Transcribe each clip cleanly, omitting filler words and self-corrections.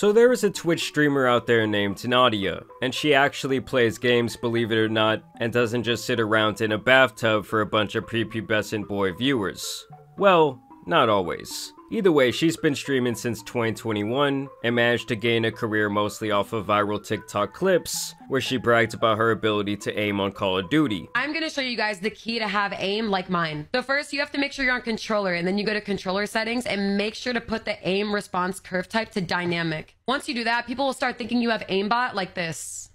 So there is a Twitch streamer out there named Nadia, and she actually plays games, believe it or not, and doesn't just sit around in a bathtub for a bunch of prepubescent boy viewers. Well, not always. Either way, she's been streaming since 2021 and managed to gain a career mostly off of viral TikTok clips where she bragged about her ability to aim on Call of Duty. I'm gonna show you guys the key to have aim like mine. So first, you have to make sure you're on controller, and then you go to controller settings and make sure to put the aim response curve type to dynamic. Once you do that, people will start thinking you have aimbot like this.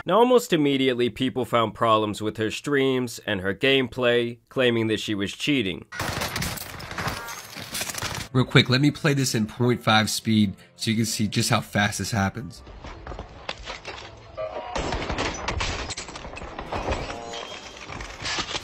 Now, almost immediately, people found problems with her streams and her gameplay, claiming that she was cheating. Real quick, let me play this in 0.5 speed so you can see just how fast this happens.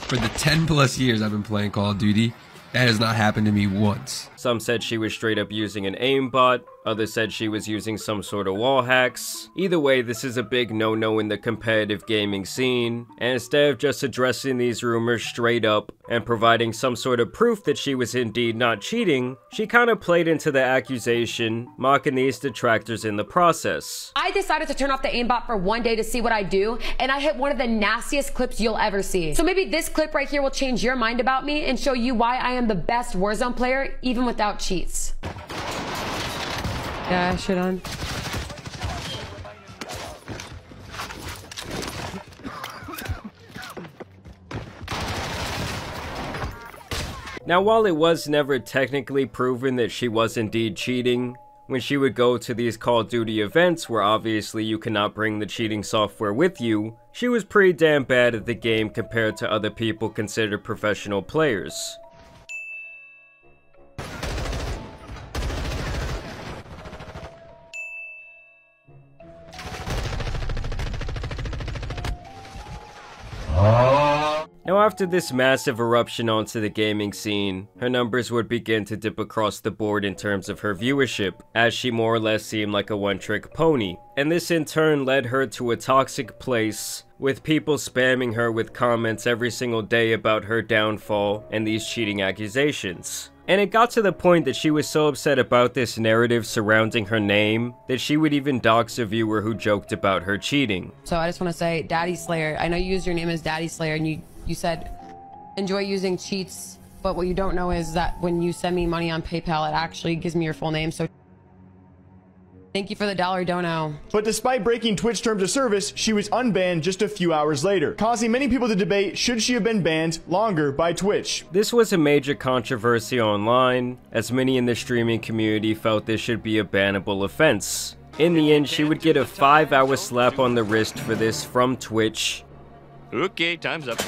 For the 10+ years I've been playing Call of Duty, that has not happened to me once. Some said she was straight up using an aimbot, others said she was using some sort of wall hacks. Either way, this is a big no-no in the competitive gaming scene, and instead of just addressing these rumors straight up and providing some sort of proof that she was indeed not cheating, she kind of played into the accusation, mocking these detractors in the process. I decided to turn off the aimbot for one day to see what I do, and I hit one of the nastiest clips you'll ever see. So maybe this clip right here will change your mind about me and show you why I am the best Warzone player, even without cheats. Yeah, shit on. Now, while it was never technically proven that she was indeed cheating, when she would go to these Call of Duty events where obviously you cannot bring the cheating software with you, she was pretty damn bad at the game compared to other people considered professional players. Now, after this massive eruption onto the gaming scene, her numbers would begin to dip across the board in terms of her viewership, as she more or less seemed like a one-trick pony. And this in turn led her to a toxic place, with people spamming her with comments every single day about her downfall and these cheating accusations. And it got to the point that she was so upset about this narrative surrounding her name that she would even dox a viewer who joked about her cheating. So I just want to say, Daddy Slayer, I know you used your name as Daddy Slayer, and you said, enjoy using cheats, but what you don't know is that when you send me money on PayPal, it actually gives me your full name, so thank you for the $1 dono. But despite breaking Twitch terms of service, she was unbanned just a few hours later, causing many people to debate should she have been banned longer by Twitch. This was a major controversy online, as many in the streaming community felt this should be a bannable offense. In the end, she would get a 5-hour slap on the wrist for this from Twitch. Okay, time's up.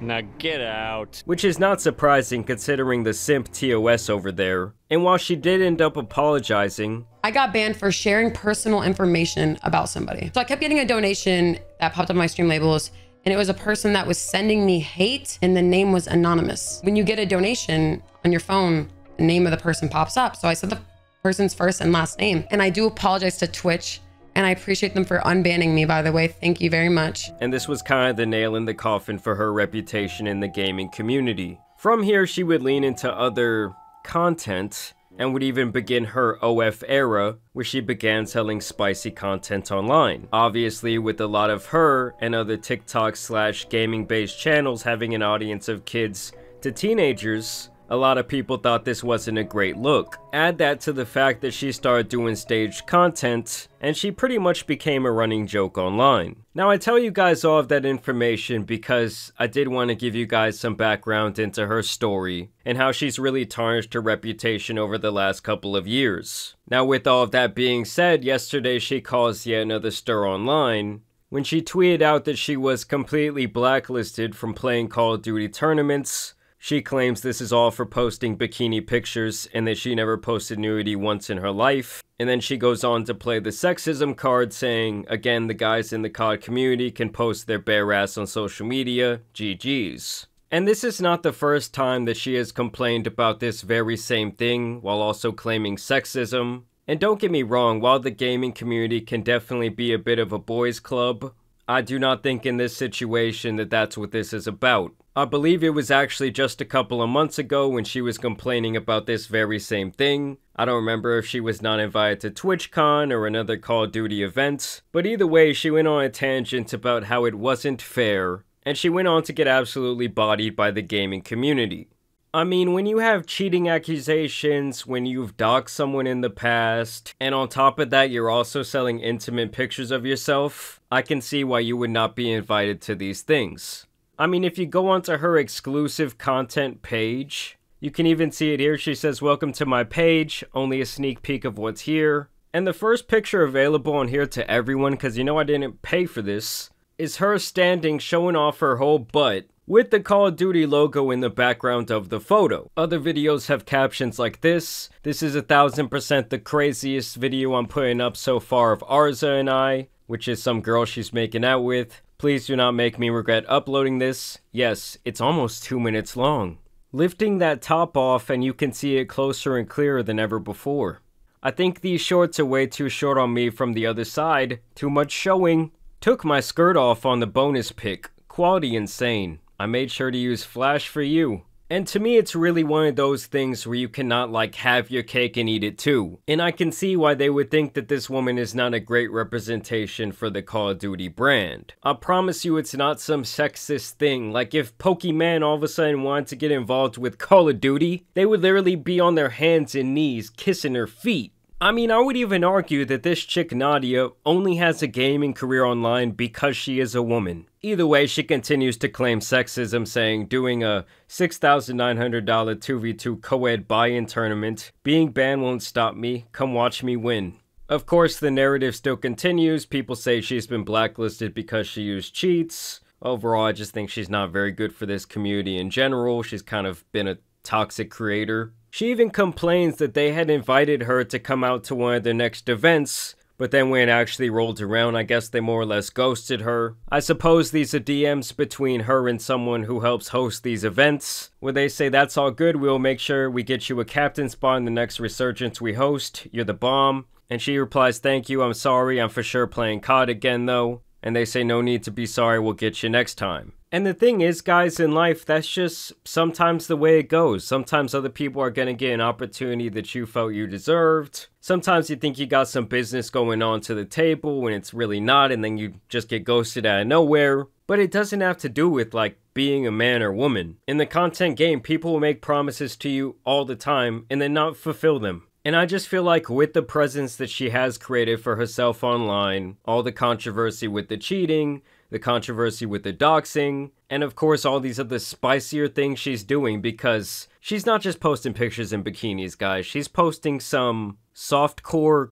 Now get out. Which is not surprising considering the simp TOS over there. And while she did end up apologizing, I got banned for sharing personal information about somebody. So I kept getting a donation that popped up on my stream labels, and it was a person that was sending me hate, and the name was anonymous. When you get a donation on your phone, the name of the person pops up. So I said the person's first and last name. And I do apologize to Twitch, and I appreciate them for unbanning me, by the way. Thank you very much. And this was kind of the nail in the coffin for her reputation in the gaming community. From here, she would lean into other content and would even begin her OF era, where she began selling spicy content online. Obviously, with a lot of her and other TikTok/gaming-based channels having an audience of kids to teenagers, a lot of people thought this wasn't a great look. Add that to the fact that she started doing staged content, and she pretty much became a running joke online. Now, I tell you guys all of that information because I did want to give you guys some background into her story and how she's really tarnished her reputation over the last couple of years. Now, with all of that being said, yesterday she caused yet another stir online when she tweeted out that she was completely blacklisted from playing Call of Duty tournaments. She claims this is all for posting bikini pictures and that she never posted nudity once in her life. And then she goes on to play the sexism card, saying, again, the guys in the COD community can post their bare ass on social media, GG's. And this is not the first time that she has complained about this very same thing, while also claiming sexism. And don't get me wrong, while the gaming community can definitely be a bit of a boys' club, I do not think in this situation that that's what this is about. I believe it was actually just a couple of months ago when she was complaining about this very same thing. I don't remember if she was not invited to TwitchCon or another Call of Duty event, but either way, she went on a tangent about how it wasn't fair, and she went on to get absolutely bodied by the gaming community. I mean, when you have cheating accusations, when you've doxed someone in the past, and on top of that, you're also selling intimate pictures of yourself, I can see why you would not be invited to these things. I mean, if you go onto her exclusive content page, you can even see it here. She says, "Welcome to my page, only a sneak peek of what's here." And the first picture available on here to everyone, because you know I didn't pay for this, is her standing showing off her whole butt with the Call of Duty logo in the background of the photo. Other videos have captions like this. "This is 1000% the craziest video I'm putting up so far of Arza and I," which is some girl she's making out with. "Please do not make me regret uploading this." Yes, it's almost 2 minutes long. Lifting that top off and you can see it closer and clearer than ever before. I think these shorts are way too short on me from the other side. Too much showing. Took my skirt off on the bonus pic. Quality insane. I made sure to use flash for you. And to me, it's really one of those things where you cannot like have your cake and eat it too. And I can see why they would think that this woman is not a great representation for the Call of Duty brand. I promise you it's not some sexist thing. Like if Pokemon all of a sudden wanted to get involved with Call of Duty, they would literally be on their hands and knees kissing her feet. I mean, I would even argue that this chick Nadia only has a gaming career online because she is a woman. Either way, she continues to claim sexism, saying doing a $6,900 2v2 co-ed buy-in tournament, being banned won't stop me, come watch me win. Of course, the narrative still continues. People say she's been blacklisted because she used cheats. Overall, I just think she's not very good for this community in general. She's kind of been a toxic creator. She even complains that they had invited her to come out to one of their next events, but then when it actually rolled around, I guess they more or less ghosted her. I suppose these are DMs between her and someone who helps host these events, where they say, "That's all good, we'll make sure we get you a captain spot in the next resurgence we host, you're the bomb." And she replies, "Thank you, I'm sorry, I'm for sure playing COD again though." And they say, "No need to be sorry, we'll get you next time." And the thing is, guys, in life, that's just sometimes the way it goes. Sometimes other people are going to get an opportunity that you felt you deserved. Sometimes you think you got some business going on to the table when it's really not, and then you just get ghosted out of nowhere. But it doesn't have to do with, like, being a man or woman. In the content game, people will make promises to you all the time and then not fulfill them. And I just feel like with the presence that she has created for herself online, all the controversy with the cheating, the controversy with the doxing, and of course all these other spicier things she's doing, because she's not just posting pictures in bikinis, guys. She's posting some softcore,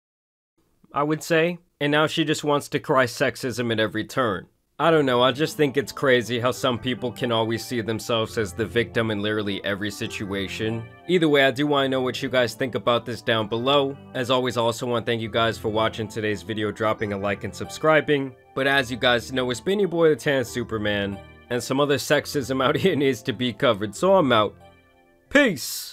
I would say. And now she just wants to cry sexism at every turn. I don't know, I just think it's crazy how some people can always see themselves as the victim in literally every situation. Either way, I do want to know what you guys think about this down below. As always, I also want to thank you guys for watching today's video, dropping a like and subscribing. But as you guys know, it's been your boy the Tan Superman, and some other sexism out here needs to be covered, so I'm out. Peace!